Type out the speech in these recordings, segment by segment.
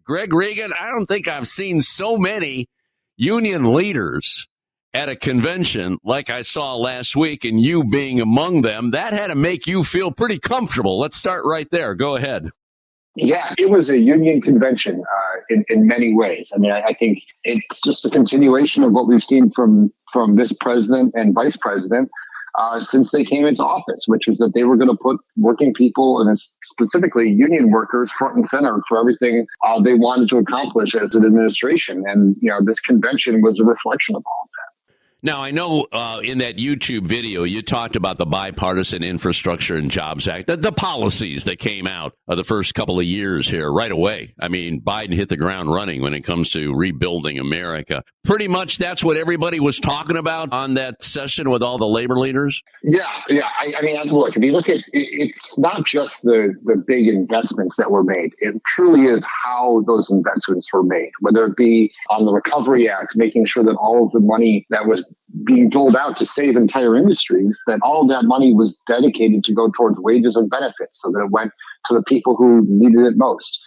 Greg Regan, I don't think I've seen so many union leaders at a convention like I saw last week, and you being among them. That had to make you feel pretty comfortable. Let's start right there. Go ahead. Yeah, it was a union convention in many ways. I mean, I think it's just a continuation of what we've seen from this president and vice president since they came into office, which is that they were going to put working people and specifically union workers front and center for everything they wanted to accomplish as an administration. And, this convention was a reflection of all of that. Now, I know in that YouTube video, you talked about the Bipartisan Infrastructure and Jobs Act, the policies that came out of the first couple of years here right away. I mean, Biden hit the ground running when it comes to rebuilding America. Pretty much that's what everybody was talking about on that session with all the labor leaders. Yeah. I mean, look, if you look at it's not just the big investments that were made. It truly is how those investments were made, whether it be on the Recovery Act, making sure that all of the money that was being doled out to save entire industries, that all of that money was dedicated to go towards wages and benefits so that it went to the people who needed it most.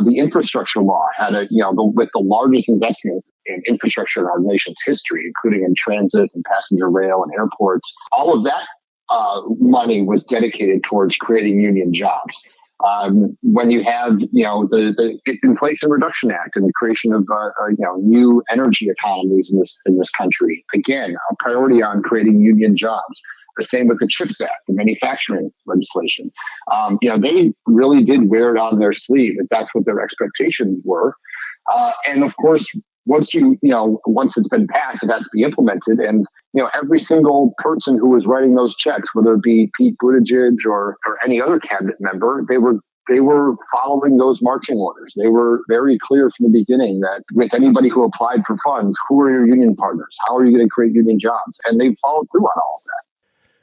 The infrastructure law had with the largest investment in infrastructure in our nation's history, including in transit and passenger rail and airports. All of that money was dedicated towards creating union jobs. When you have, the Inflation Reduction Act and the creation of, new energy economies in this country, again, a priority on creating union jobs. The same with the CHIPS Act, the manufacturing legislation. They really did wear it on their sleeve, if that's what their expectations were. And of course, once it's been passed, it has to be implemented. And, every single person who was writing those checks, whether it be Pete Buttigieg or any other cabinet member, they were following those marching orders. They were very clear from the beginning that with anybody who applied for funds, who are your union partners? How are you going to create union jobs? And they followed through on all of that.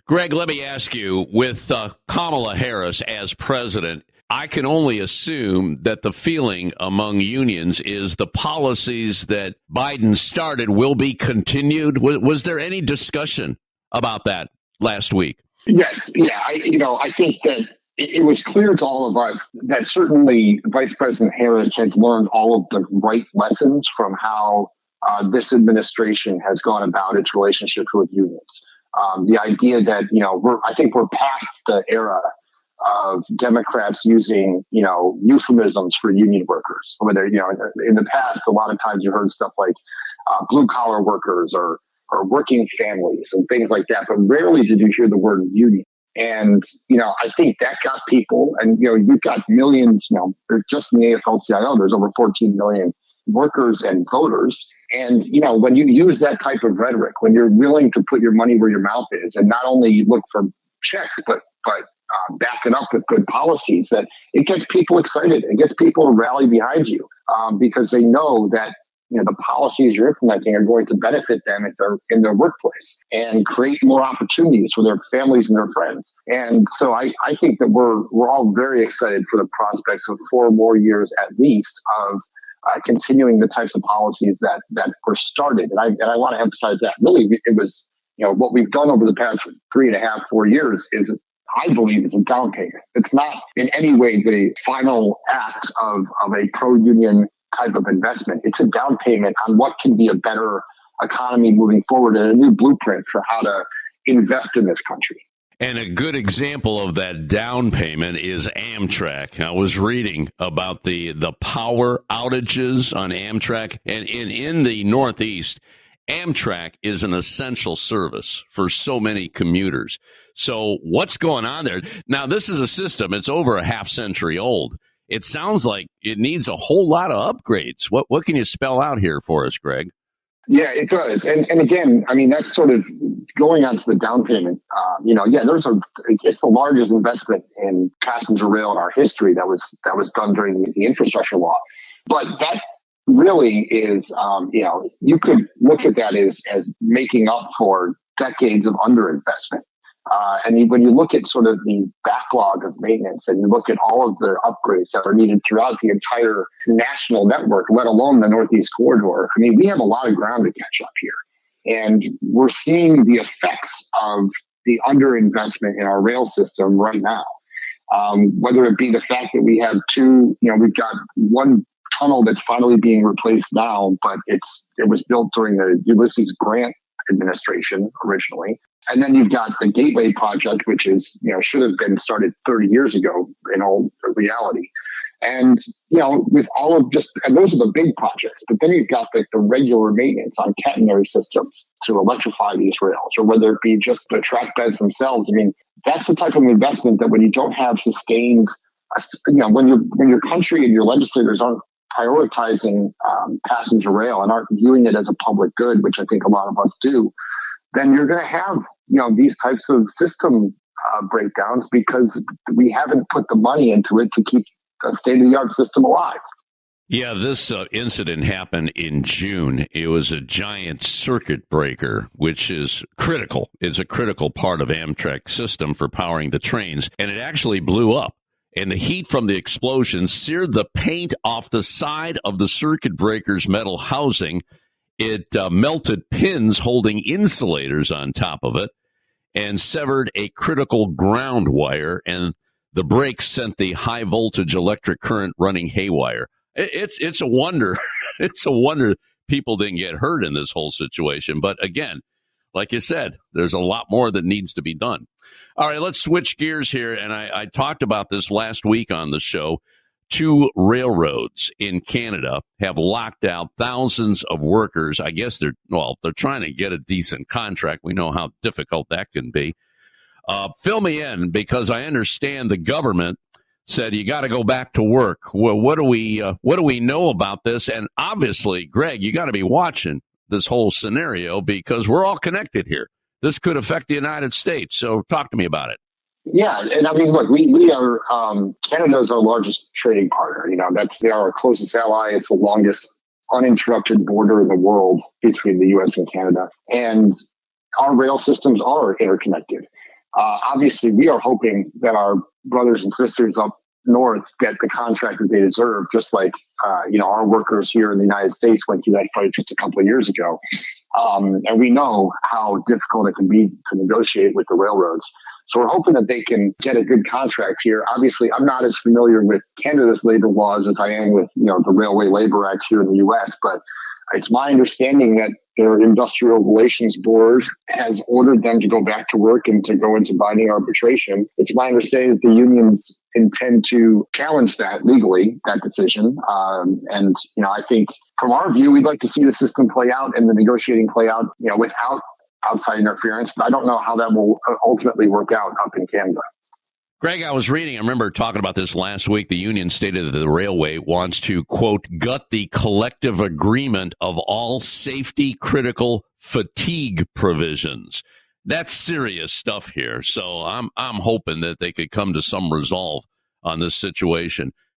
Greg, let me ask you, with Kamala Harris as president, I can only assume that the feeling among unions is the policies that Biden started will be continued. Was there any discussion about that last week? Yes. Yeah. I think that it was clear to all of us that certainly Vice President Harris has learned all of the right lessons from how this administration has gone about its relationship with unions. The idea that, I think we're past the era of Democrats using, euphemisms for union workers. Whether, in the past, a lot of times you heard stuff like blue collar workers or working families and things like that, but rarely did you hear the word union. And, I think that got people, and, you've got millions, just in the AFL-CIO, there's over 14 million workers and voters. And, when you use that type of rhetoric, when you're willing to put your money where your mouth is and not only look for checks, but back it up with good policies, that it gets people excited. It gets people to rally behind you because they know that the policies you're implementing are going to benefit them in their workplace and create more opportunities for their families and their friends. And so I think that we're all very excited for the prospects of 4 more years at least of continuing the types of policies that were started. And I want to emphasize that really it was, what we've done over the past 3.5, 4 years is, I believe, is a down payment. It's not in any way the final act of a pro-union type of investment. It's a down payment on what can be a better economy moving forward and a new blueprint for how to invest in this country. And a good example of that down payment is Amtrak. I was reading about the power outages on Amtrak, and in the Northeast, Amtrak is an essential service for so many commuters. So what's going on there? Now, this is a system, it's over a half century old. It sounds like it needs a whole lot of upgrades. What can you spell out here for us, Greg? Yeah, it does. And again, I mean, that's sort of going on to the down payment. It's the largest investment in passenger rail in our history that was done during the infrastructure law. But that really is, you could look at that as making up for decades of underinvestment. And when you look at sort of the backlog of maintenance and you look at all of the upgrades that are needed throughout the entire national network, let alone the Northeast corridor, I mean, we have a lot of ground to catch up here. And we're seeing the effects of the underinvestment in our rail system right now. Whether it be the fact that we have we've got one tunnel that's finally being replaced now, but it was built during the Ulysses Grant administration originally. And then you've got the Gateway project, which is, should have been started 30 years ago in all reality. And, with all of and those are the big projects, but then you've got the regular maintenance on catenary systems to electrify these rails, or whether it be just the track beds themselves. I mean, that's the type of investment that when you don't have sustained, when your country and your legislators aren't prioritizing passenger rail and aren't viewing it as a public good, which I think a lot of us do, then you're going to have, these types of system breakdowns because we haven't put the money into it to keep a state-of-the-art system alive. Yeah, this incident happened in June. It was a giant circuit breaker, which is critical. It's a critical part of Amtrak's system for powering the trains, and it actually blew up. And the heat from the explosion seared the paint off the side of the circuit breaker's metal housing. It melted pins holding insulators on top of it and severed a critical ground wire, and the break sent the high voltage electric current running haywire. It's a wonder. It's a wonder people didn't get hurt in this whole situation. But again, like you said, there's a lot more that needs to be done. All right, let's switch gears here. And I talked about this last week on the show. 2 railroads in Canada have locked out thousands of workers. I guess they're trying to get a decent contract. We know how difficult that can be. Fill me in, because I understand the government said you got to go back to work. Well, what do we know about this? And obviously, Greg, you got to be watching this whole scenario because we're all connected here. This could affect the United States. So talk to me about it. Yeah, and I mean, look, we are Canada's our largest trading partner. They are our closest ally. It's the longest uninterrupted border in the world between the U.S. and Canada, and our rail systems are interconnected. Obviously, we are hoping that our brothers and sisters up north get the contract that they deserve, just like our workers here in the United States went through that fight just a couple of years ago. And we know how difficult it can be to negotiate with the railroads. So we're hoping that they can get a good contract here. Obviously, I'm not as familiar with Canada's labor laws as I am with, the Railway Labor Act here in the U.S., but it's my understanding that their Industrial Relations Board has ordered them to go back to work and to go into binding arbitration. It's my understanding that the unions intend to challenge that legally, that decision. And I think from our view, we'd like to see the system play out and the negotiating play out, without outside interference. But I don't know how that will ultimately work out up in Canada. Greg, I remember talking about this last week. The union stated that the railway wants to, quote, gut the collective agreement of all safety critical fatigue provisions. That's serious stuff here. So I'm hoping that they could come to some resolve on this situation.